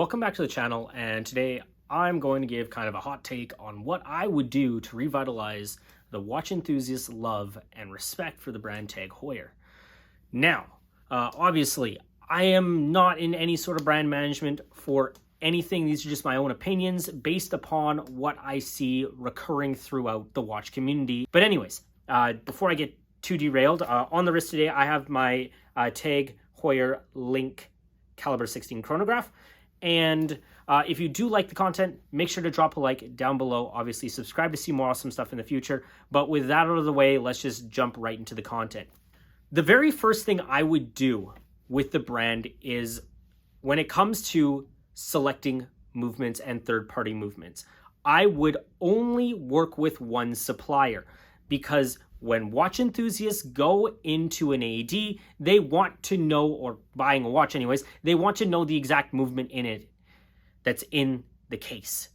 Welcome back to the channel, and today I'm going to give kind of a hot take on what I would do to revitalize the watch enthusiast love and respect for the brand tag Heuer. Now, obviously, I am not in any sort of brand management for anything. These are just my own opinions based upon what I see recurring throughout the watch community. But anyways, before I get too derailed, on the wrist today, I have my tag Heuer Link Caliber 16 chronograph. And if you do like the content, make sure to drop a like down below. Obviously, subscribe to see more awesome stuff in the future. But with that out of the way, let's just jump right into the content. The very first thing I would do with the brand is when it comes to selecting movements and third-party movements, I would only work with one supplier, because when watch enthusiasts go into an AD, they want to know, or buying a watch anyways, they want to know the exact movement in it that's in the case.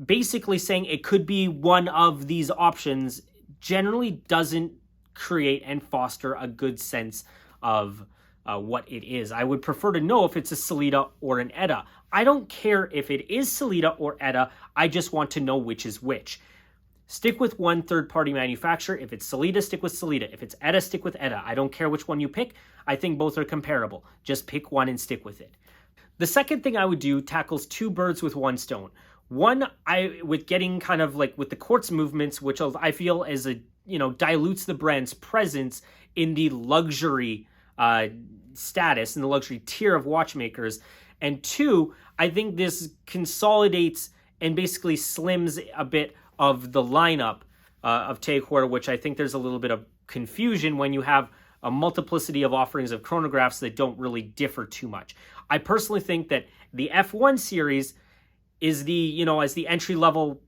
Basically saying it could be one of these options generally doesn't create and foster a good sense of what it is. I would prefer to know if it's a Sellita or an Etta. I don't care if it is Sellita or Etta, I just want to know which is which. Stick with one third-party manufacturer. If it's Sellita, stick with Sellita. If it's Etta, stick with Etta. I don't care which one you pick. I think both are comparable. Just pick one and stick with it. The second thing I would do tackles two birds with one stone. One, with getting kind of like with the quartz movements, which I feel is dilutes the brand's presence in the luxury status, in the luxury tier of watchmakers. And two, I think this consolidates and basically slims a bit of the lineup of Tag Heuer, which I think there's a little bit of confusion when you have a multiplicity of offerings of chronographs that don't really differ too much. I personally think that the F1 series is as the entry-level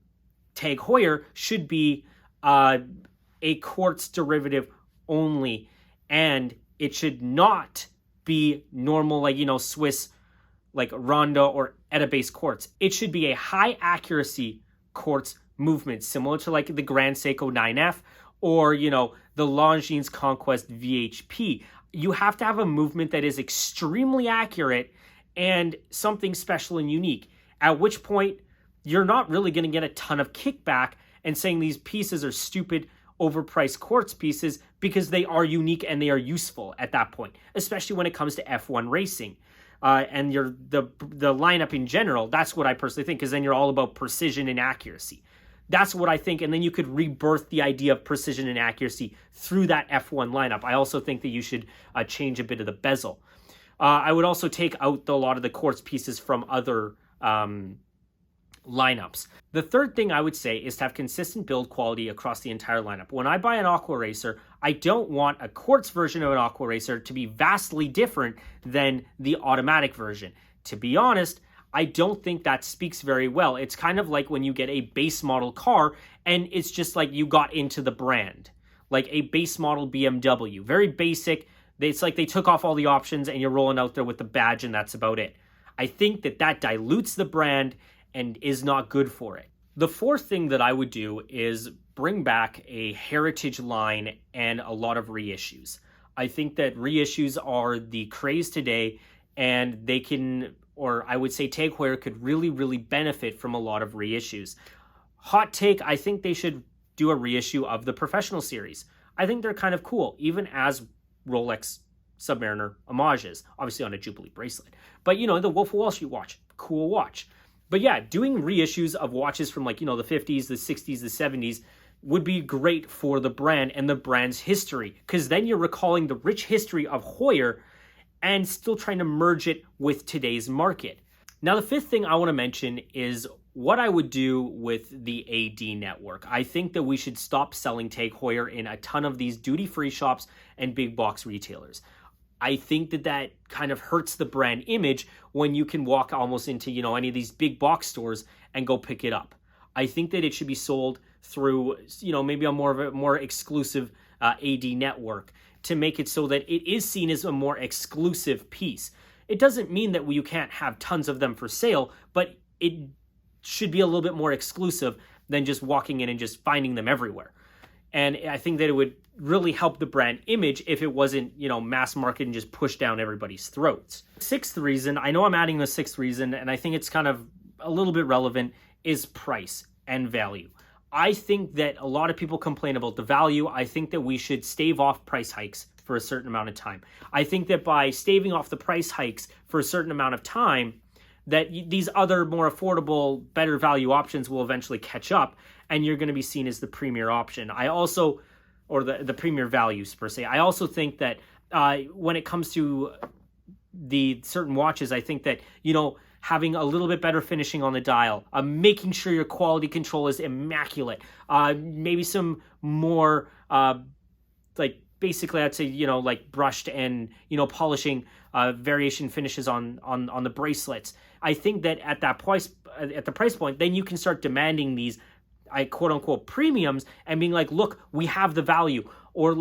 Tag Heuer should be a quartz derivative only, and it should not be normal, Swiss, like Ronda or Etta-based quartz. It should be a high-accuracy quartz movement, similar to like the Grand Seiko 9F or, the Longines Conquest VHP. You have to have a movement that is extremely accurate and something special and unique, at which point you're not really going to get a ton of kickback and saying these pieces are stupid, overpriced quartz pieces, because they are unique and they are useful at that point, especially when it comes to F1 racing. And the lineup in general, that's what I personally think, because then you're all about precision and accuracy. That's what I think, and then you could rebirth the idea of precision and accuracy through that F1 lineup. I also think that you should change a bit of the bezel. I would also take out a lot of the quartz pieces from other lineups. The third thing I would say is to have consistent build quality across the entire lineup. When I buy an Aqua Racer, I don't want a quartz version of an Aqua Racer to be vastly different than the automatic version. To be honest, I don't think that speaks very well. It's kind of like when you get a base model car and it's just like you got into the brand. Like a base model BMW. Very basic. It's like they took off all the options and you're rolling out there with the badge and that's about it. I think that dilutes the brand and is not good for it. The fourth thing that I would do is bring back a heritage line and a lot of reissues. I think that reissues are the craze today, and they can, or I would say Tag Heuer could really, really benefit from a lot of reissues. Hot take, I think they should do a reissue of the Professional series. I think they're kind of cool, even as Rolex Submariner homages, obviously on a Jubilee bracelet. But, the Wolf of Wall Street watch, cool watch. But yeah, doing reissues of watches from the 50s, the 60s, the 70s would be great for the brand and the brand's history, because then you're recalling the rich history of Heuer and still trying to merge it with today's market. Now, the fifth thing I want to mention is what I would do with the AD network. I think that we should stop selling Tag Heuer in a ton of these duty-free shops and big box retailers. I think that kind of hurts the brand image when you can walk almost into, any of these big box stores and go pick it up. I think that it should be sold through, maybe a more exclusive AD network to make it so that it is seen as a more exclusive piece. It doesn't mean that you can't have tons of them for sale, but it should be a little bit more exclusive than just walking in and just finding them everywhere. And I think that it would really help the brand image if it wasn't, mass market and just pushed down everybody's throats. Sixth reason, I know I'm adding a sixth reason, and I think it's kind of a little bit relevant, is price and value. I think that a lot of people complain about the value. I think that we should stave off price hikes for a certain amount of time. I think that by staving off the price hikes for a certain amount of time, that these other more affordable, better value options will eventually catch up, and you're going to be seen as the premier option. I also, or the premier values per se. I also think that when it comes to the certain watches, I think that, having a little bit better finishing on the dial, making sure your quality control is immaculate, maybe some more, basically I'd say, like brushed and, polishing variation finishes on the bracelets. I think that at the price point, then you can start demanding these, quote unquote, premiums and being like, look, we have the value, or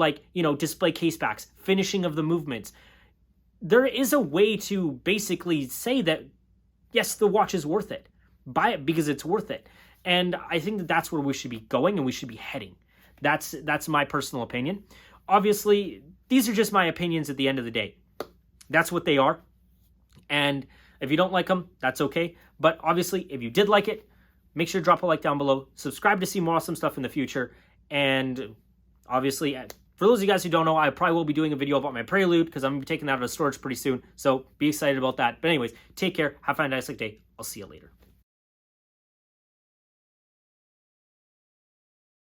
display case backs, finishing of the movements. There is a way to basically say that, yes, the watch is worth it. Buy it because it's worth it. And I think that that's where we should be going and we should be heading. That's my personal opinion. Obviously, these are just my opinions at the end of the day. That's what they are. And if you don't like them, that's okay. But obviously, if you did like it, make sure to drop a like down below. Subscribe to see more awesome stuff in the future. And obviously, for those of you guys who don't know, I probably will be doing a video about my Prelude because I'm going to be taking that out of storage pretty soon. So be excited about that. But anyways, take care. Have a fantastic day. I'll see you later.